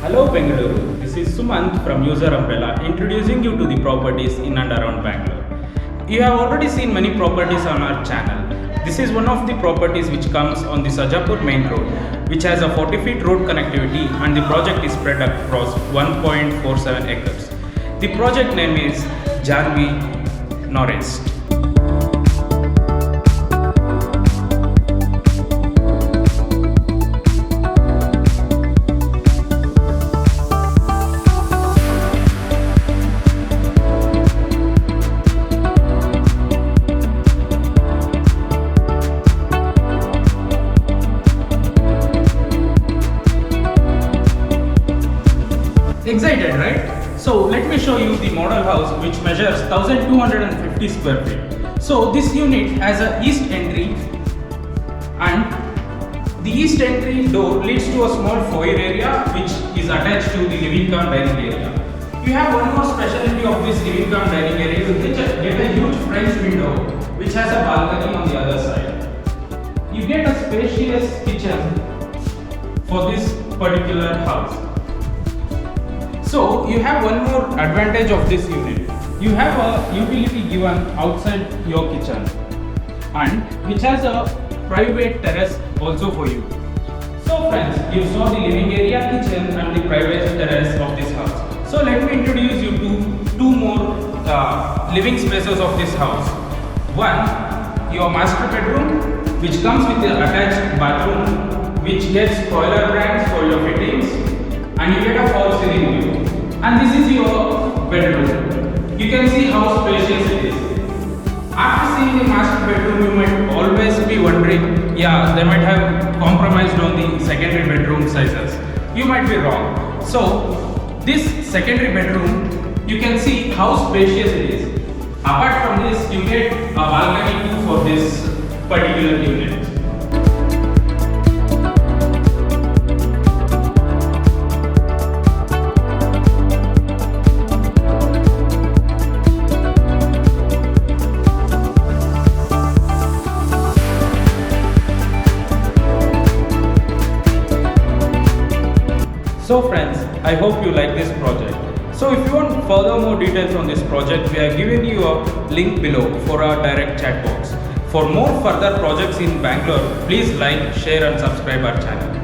Hello Bangalore, this is Sumant from User Umbrella introducing you to the properties in and around Bangalore. You have already seen many properties on our channel. This is one of the properties which comes on the Sarjapur main road, which has a 40 feet road connectivity and the project is spread across 1.47 acres. The project name is Jhanavi Noreste. Excited, right? So let me show you the model house which measures 1250 square feet. So this unit has a east entry and the east entry door leads to a small foyer area which is attached to the living cum dining area. You have one more specialty of this living cum dining area. You get a huge French window which has a balcony on the other side. You get a spacious kitchen for this particular house. So you have one more advantage of this unit. You have a utility given outside your kitchen and which has a private terrace also for you. So friends, you saw the living area, kitchen and the private terrace of this house. So let me introduce you to two more living spaces of this house. One, your master bedroom which comes with an attached bathroom which gets spoiler brands for your fittings and you get a false ceiling view. And this is your bedroom. You can see how spacious it is. After seeing the master bedroom, you might always be wondering, yeah, they might have compromised on the secondary bedroom sizes. You might be wrong. So, this secondary bedroom, you can see how spacious it is. Apart from this, you get a balcony too for this particular unit. So friends, I hope you like this project. So if you want further more details on this project, we have given you a link below for our direct chat box. For more further projects in Bangalore, please like, share and subscribe our channel.